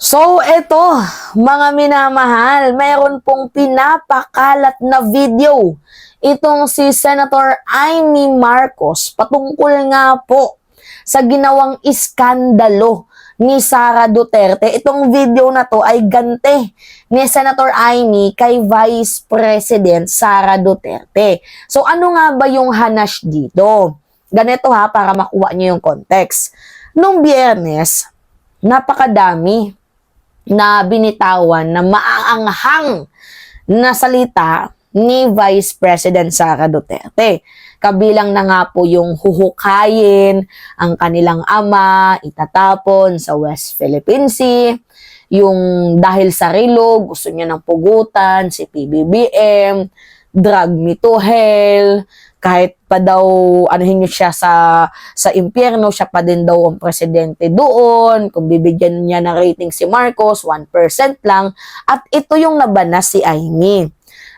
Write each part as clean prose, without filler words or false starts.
So, eto, mga minamahal, mayroon pong pinapakalat na video. Itong si Senator Amy Marcos patungkol nga po sa ginawang iskandalo ni Sara Duterte. Itong video na to ay ganti ni Senator Amy kay Vice President Sara Duterte. So, ano nga ba yung hanash dito? Ganito ha, para makuha niyo yung context. Nung Biyernes, napakadami na binitawan na maaanghang na salita ni Vice President Sara Duterte. Kabilang na nga po yung huhukayin ang kanilang ama, itatapon sa West Philippine Sea, yung dahil sa relo, gusto niya ng pugutan, si PBBM, drag me to hell, kahit pa daw anuhin niyo siya sa impyerno, siya pa din daw ang presidente doon. Kung bibigyan niya ng rating si Marcos, 1% lang. At ito yung nabanas si Amy.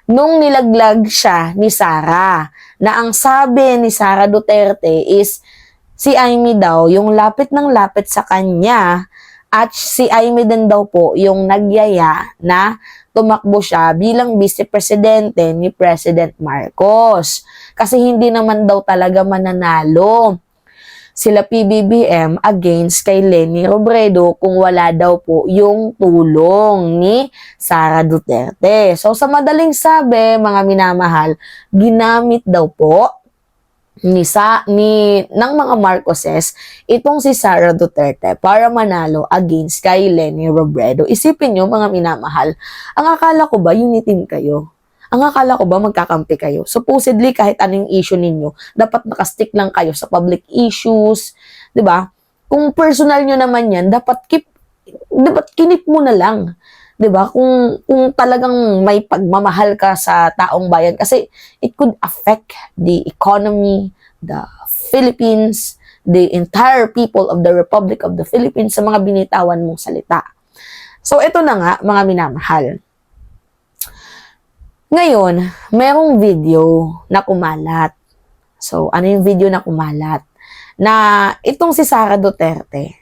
Nung nilaglag siya ni Sara, na ang sabi ni Sara Duterte is si Amy daw yung lapit ng lapit sa kanya at si Amy din daw po yung nagyaya na tumakbo siya bilang vice-presidente ni President Marcos. Kasi hindi naman daw talaga mananalo sila PBBM against kay Leni Robredo kung wala daw po yung tulong ni Sara Duterte. So sa madaling sabi, mga minamahal, ginamit daw po ng mga Marcoses itong si Sara Duterte para manalo against kay Leni Robredo. Isipin nyo, mga minamahal, ang akala ko ba unitin kayo? Ang akala ko ba magkakampi kayo? Supposedly, kahit anong issue ninyo, dapat nakastick lang kayo sa public issues, 'di ba? Kung personal nyo naman yan, dapat kinip mo na lang. 'Di ba? Kung talagang may pagmamahal ka sa taong bayan kasi it could affect the economy, the Philippines, the entire people of the Republic of the Philippines sa mga binitawan mong salita. So ito na nga, mga minamahal. Ngayon, merong video na kumalat. So ano yung video na kumalat? Na itong si Sara Duterte,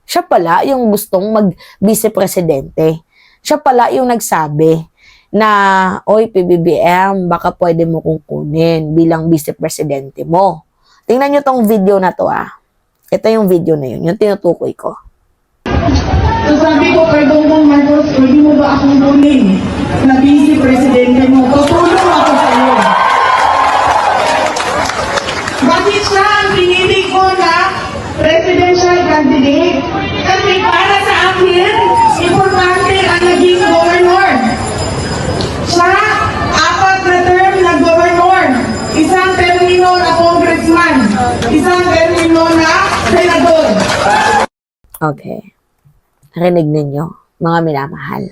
siya pala yung gustong mag-vice-presidente. Siya pala yung nagsabi na, oy PBBM, baka pwede mo kong kunin bilang vice-presidente mo. Tingnan nyo tong video na to ah. Ito yung video na yun, yung tinutukoy ko. So sabi ko kay Bongbong Marcos, pwede mo ba akong kunin na vice-presidente mo? Tutulong ako sa iyo. Bakit siya ang pinili ko na presidential candidate? Kasi para sa akin, importante ang naging governor. Siya, 4 na term na governor. Isang termino na congressman. Isang termino na senador. Okay. Rinig ninyo, mga minamahal.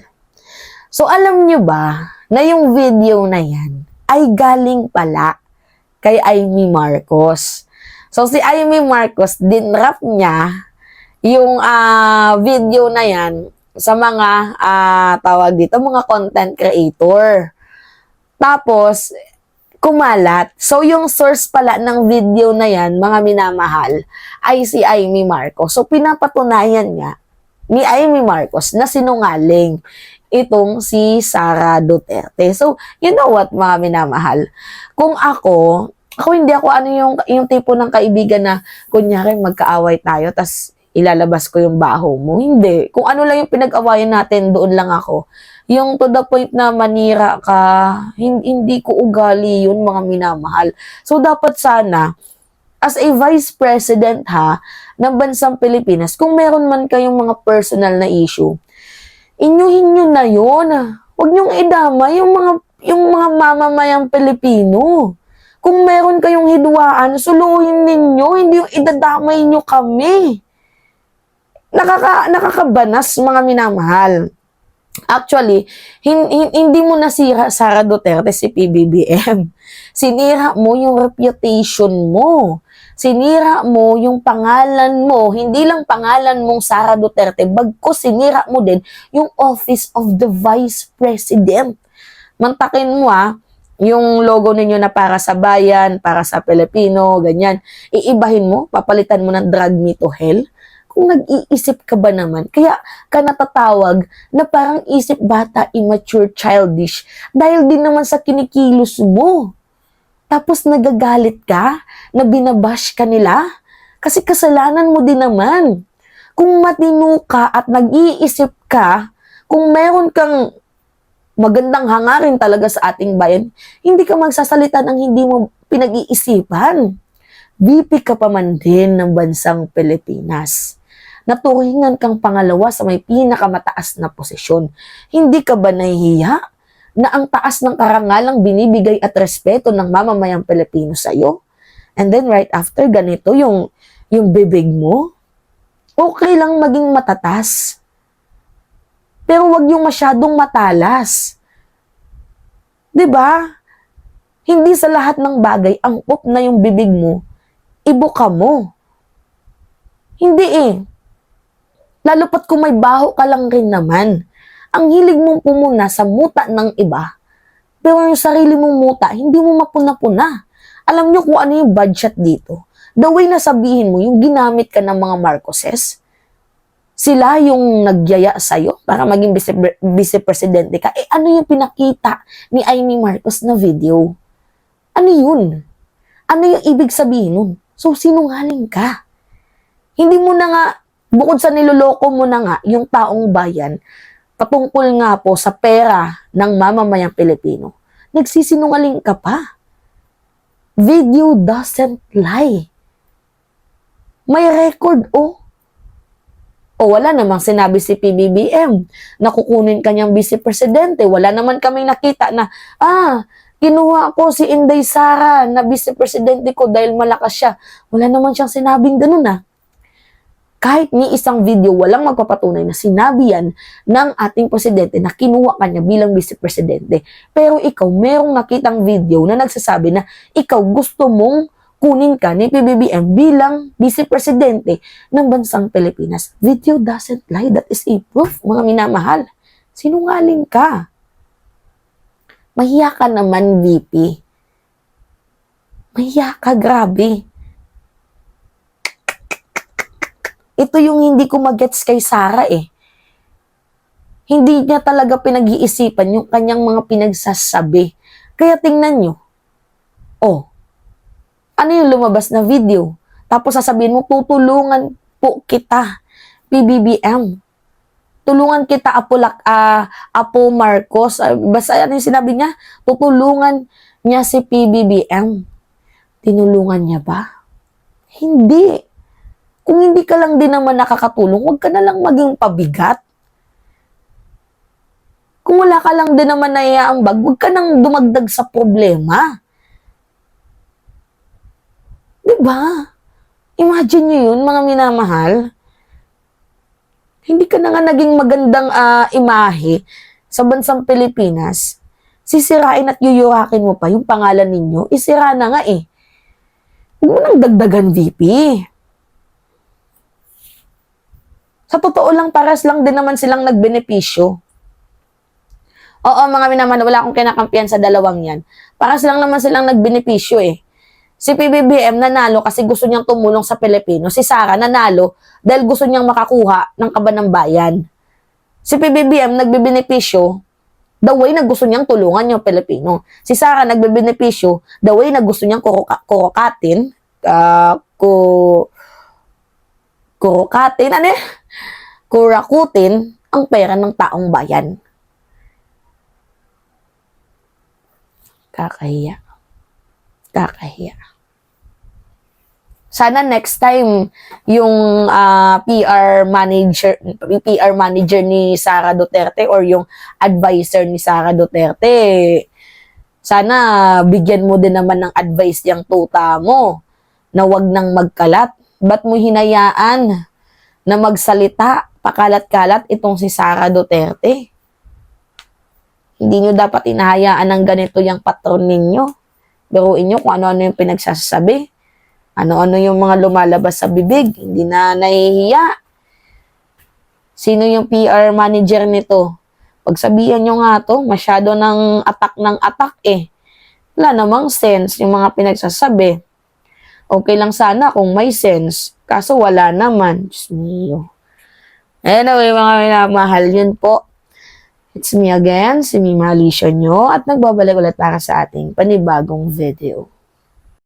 So, alam nyo ba na yung video na yan ay galing pala kay Amy Marcos. So, si Amy Marcos, dinrap niya yung video na yan sa mga tawag dito, mga content creator. Tapos, kumalat. So, yung source pala ng video na yan, mga minamahal, ay si Amy Marcos. So, pinapatunayan niya ni Amy Marcos na sinungaling itong si Sara Duterte. So, you know what, mga minamahal? Kung ako hindi ako yung tipo ng kaibigan na kunyari magkaaway tayo, tas ilalabas ko yung baho mo. Hindi. Kung ano lang yung pinag-awayan natin, doon lang ako. Yung to the point na manira ka, hindi ko ugali yun, mga minamahal. So, dapat sana, as a vice president ng bansang Pilipinas, kung meron man kayong mga personal na issue, inyuhin nyo na yun. Huwag nyong idama yung mga mamamayang Pilipino. Kung meron kayong hidwaan, suluhin ninyo, hindi yung idadamay nyo kami. Nakakabanas, mga minamahal. Actually, hindi mo nasira Sara Duterte si PBBM. Sinira mo yung reputation mo. Sinira mo yung pangalan mo. Hindi lang pangalan mong Sara Duterte, bagkus sinira mo din yung office of the Vice President. Mantakin mo yung logo ninyo na para sa bayan, para sa Pilipino, ganyan. Iibahin mo, papalitan mo ng drag me to hell. Kung nag-iisip ka ba naman, kaya ka natatawag na parang isip bata, immature, childish, dahil din naman sa kinikilos mo. Tapos nagagalit ka, na binabash ka nila, kasi kasalanan mo din naman. Kung matino ka at nag-iisip ka, kung meron kang magandang hangarin talaga sa ating bayan, hindi ka magsasalita ng hindi mo pinag-iisipan. VP ka pa man din ng bansang Pilipinas. Naturingan kang pangalawa sa may pinakamataas na posisyon. Hindi ka ba nahihiya na ang taas ng karangalang binibigay at respeto ng mamamayang Pilipino sa iyo? And then right after, ganito yung bibig mo? Okay lang maging matatas. Pero wag yung masyadong matalas. 'Di ba? Hindi sa lahat ng bagay angkop na yung bibig mo, ibuka mo. Hindi eh. Lalo pat kung may baho ka lang rin naman. Ang hilig mong pumuna sa muta ng iba, pero yung sarili mong muta, hindi mo mapuna-puna. Alam nyo kung ano yung budget dito? The way na sabihin mo, yung ginamit ka ng mga Marcoses, sila yung nagyaya sa'yo para maging vice-presidente ka. Eh ano yung pinakita ni Amy Marcos na video? Ano yun? Ano yung ibig sabihin nun? So, sinungaling ka. Hindi mo na nga, bukod sa niloloko mo na nga yung taong bayan, patungkol nga po sa pera ng mamamayang Pilipino, nagsisinungaling ka pa. Video doesn't lie. May record, oh. O wala namang sinabi si PBBM na kukunin kanyang vice-presidente. Wala naman kaming nakita na, kinuha ko si Inday Sara na vice-presidente ko dahil malakas siya. Wala naman siyang sinabing ganun Kahit ni isang video, walang magpapatunay na sinabi yan ng ating presidente na kinuha kanya bilang vice-presidente. Pero ikaw, merong nakitang video na nagsasabi na ikaw gusto mong kunin ka ni PBBM bilang vice-presidente ng bansang Pilipinas. Video doesn't lie. That is a proof, mga minamahal. Sinungaling ka. Mahiya ka naman, VP. Mahiya ka, grabe. Ito yung hindi ko magets kay Sara eh. Hindi niya talaga pinag-iisipan yung kanyang mga pinagsasabi. Kaya tingnan nyo. Ano yung lumabas na video? Tapos sasabihin mo, tutulungan po kita, PBBM. Tulungan kita, Apo Marcos. Basta ano yung sinabi niya? Tutulungan niya si PBBM. Tinulungan niya ba? Hindi. Kung hindi ka lang din naman nakakatulong, huwag ka na lang maging pabigat. Kung wala ka lang din naman naiaambag, huwag ka nang dumagdag sa problema. Diba? Imagine nyo yun, mga minamahal. Hindi ka na nga naging magandang imahe sa bansang Pilipinas. Sisirain at yuyurakin mo pa yung pangalan ninyo. Isira na nga eh. Huwag mo nang dagdagan, VP. Sa totoo lang, paras lang din naman silang nagbenepisyo. Oo, mga minamahal, wala akong kinakampiyan sa dalawang yan. Paras lang naman silang nagbenepisyo eh. Si PBBM nanalo kasi gusto niyang tumulong sa Pilipino. Si Sara nanalo dahil gusto niyang makakuha ng kaban ng bayan. Si PBBM nagbebenepisyo the way na gusto niyang tulungan yung Pilipino. Si Sara nagbebenepisyo the way na gusto niyang kurakutin ang pera ng taong bayan. Kakahiya. Sana next time yung PR manager ni Sara Duterte or yung advisor ni Sara Duterte, sana bigyan mo din naman ng advice yung tuta mo na wag nang magkalat. Ba't mo hinayaan na magsalita, pakalat-kalat itong si Sara Duterte? Hindi nyo dapat inahayaan ng ganito yung patron ninyo. Biruin nyo kung ano-ano yung pinagsasabi. Ano-ano yung mga lumalabas sa bibig. Hindi na nahihiya. Sino yung PR manager nito? Pagsabihan nyo nga to, masyado ng attack eh. Wala namang sense yung mga pinagsasabi. Okay lang sana kung may sense. Kaso wala naman. Diyos mio. Anyway, mga minamahal, yun po. It's me again, si Mima Alicia nyo, at nagbabalik ulit para sa ating panibagong video.